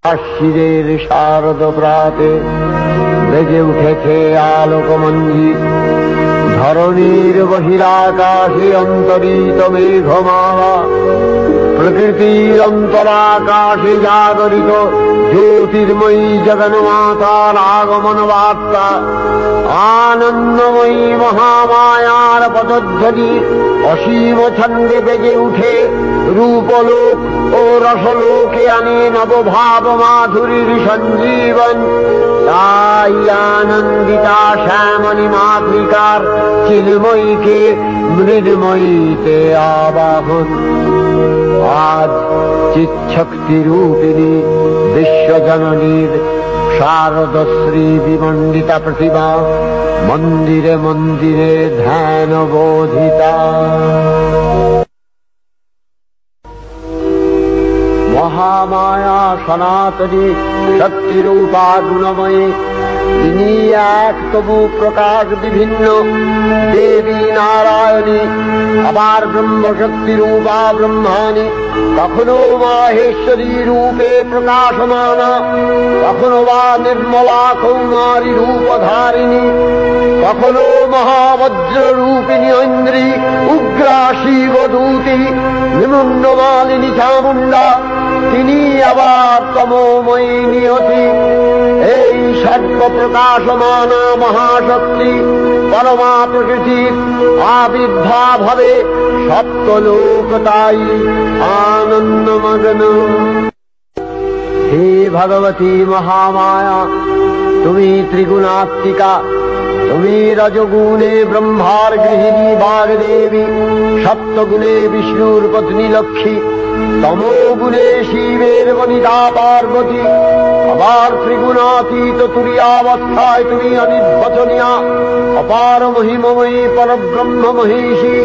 আশ্বিরের শারদ প্রাতে বেজে উঠেছে আলোকমঞ্জিত, ধরণীর বহিরাকাশে অন্তরিত মেঘমালা, প্রকৃতির অন্তরাকাশে জাগরিত জ্যোতির্ময়ী জগন্মাতার আগমন বার্তা, আনন্দময়ী মহামায়ার পদধ্বনি অসীম ছন্দে বেজে উঠে রূপলোক ও রসলোকে আনে নবভাব মাধুরীর সঞ্জীবন। তাই আনন্দিতা শ্যামণী মাতৃকার চিন্ময়ীকে মৃন্ময়ীতে আবাহন। আজ চিৎশক্তি রূপিণী বিশ্বজননীর শারদশ্রী বিমণ্ডিতা প্রতিমা মন্দিরে মন্দিরে ধ্যান বোধিতা। মহামায়া সনাতনী শক্তিরূপা গুণময়ী, তিনি এক তবু প্রকাশ বিভিন্ন দেবী নারায়ণী, আবার ব্রহ্মশক্তি রূপা ব্রহ্মাণী, কখনো মাহেশ্বরী রূপে প্রকাশমানা, কখনো বা নির্মলা কৌমারী রূপধারিণী, কখনো মহাবজ্র রূপিণী ঐন্দ্রী, উগ্রা শিবদূতি, নিমুন্ডমালিনী চামুণ্ডা, তিনি আবার তমোময়ী নিয়তি। এই সর্বপ্রকাশমানা মহাশক্তি পরমা প্রকৃতির আবির্ভাব হবে সপ্তলোক তাই আনন্দমগ্ন। হে ভগবতী মহামায়া, তুমি ত্রিগুণাত্মিকা, তুমি রজগুণে ব্রহ্মার গৃহিণী বাগদেবী, সপ্তগুণে বিষ্ণুর পত্নী লক্ষ্মী, তমোগুণে শিবের বনিতা পার্বতী, আবার ত্রিগুণাতীত তুরীয়াবস্থায় তুমি অনির্বচনীয়া অপার মহিমময়ী পরব্রহ্ম মহিষী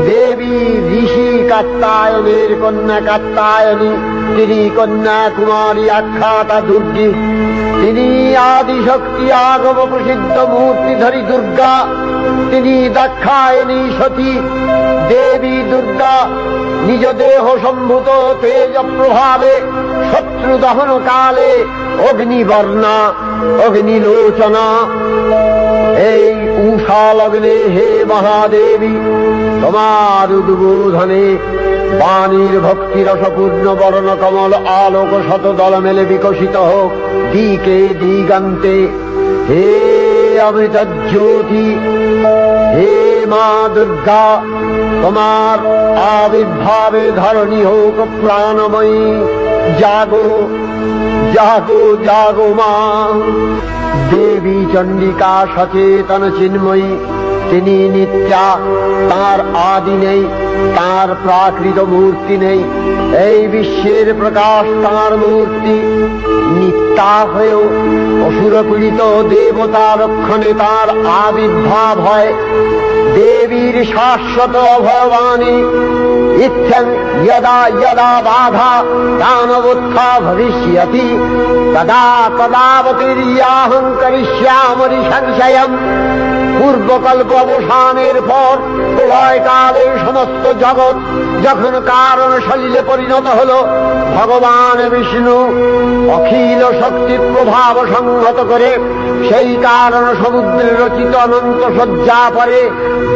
দেবী, ঋষি কাত্যায়নের কন্যা কাত্যায়নী, তিনি কন্যা কুমারী আখ্যাতা দুর্গী, তিনি আদিশক্তি আগম প্রসিদ্ধ মূর্তিধরী দুর্গা, তিনি দাক্ষায়ণী সতী দেবী দুর্গা, নিজ দেহ সম্ভূত তেজ প্রভাবে শত্রু দহন কালে অগ্নিবর্ণা অগ্নিলোচনা। এই উষা লগ্নে হে মহাদেবী, তোমার উদ্বোধনে বাণীর ভক্তিরসপূর্ণ বর্ণ কমল আলোক শতদল মেলে বিকশিত হোক দিকে দিগান্তে। হে অমৃত জ্যোতি, হে মা দুর্গা, তোমার আবির্ভাবে ধরণী হোক প্রাণময়ী। জাগো জাগো জাগো মা। দেবী চণ্ডিকা সচেতন চিন্ময়ী, তিনি নিত্যা, তার আদি নেই, তার প্রাকৃত মূর্তি নেই, এই বিশ্বের প্রকাশ তার মূর্তি। নিত্যা হয়েও অসুর পীড়িত দেবতা রক্ষণে তার আবির্ভাব হয়। দেবীর শাশ্বত অভয়বাণী, ইচ্ছং যদা যদা বাধা দানবোত্থা ভবিষ্যতি তদা তদাবতীর্যাহং করিষ্যামি সংশয়ম। পূর্বকল্প অবসানের পর প্রলয়কালে সমস্ত জগৎ যখন কারণ সলিলে পরিণত হল, ভগবান বিষ্ণু অখিল শক্তি প্রভাব সংহত করে সেই কারণ সমুদ্রে রচিত অনন্ত শয্যা পরে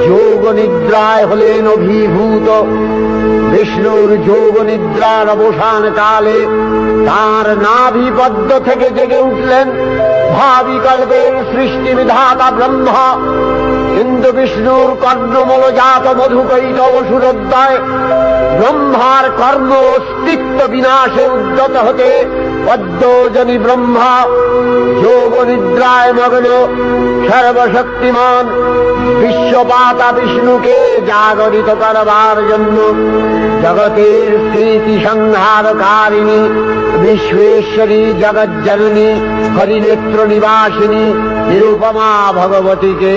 যোগ নিদ্রায় হলেন অভিভূত। বিষ্ণুর যোগ নিদ্রার অবসান কালে তাঁর নাভিপদ্ম থেকে জেগে উঠলেন ভাবিকল্পের সৃষ্টি বিধাতা ব্রহ্মা। কিন্তু বিষ্ণুর কর্ণমূলজাত মধুকৈটব সুরোদ্দয় ব্রহ্মার কর্ম অস্তিত্ব বিনাশে উদ্যত হতে পদ্মজনী ব্রহ্মা যোগ নিদ্রায় মগ্ন সর্বশক্তিমান বিশ্বপাতা বিষ্ণুকে জাগরিত করবার জন্য জগতের স্মৃতি সংহারকারিণী বিশ্বেশ্বরী জগজ্জননী হরিনেত্র নিবাসিনী নিরুপমা ভগবতীকে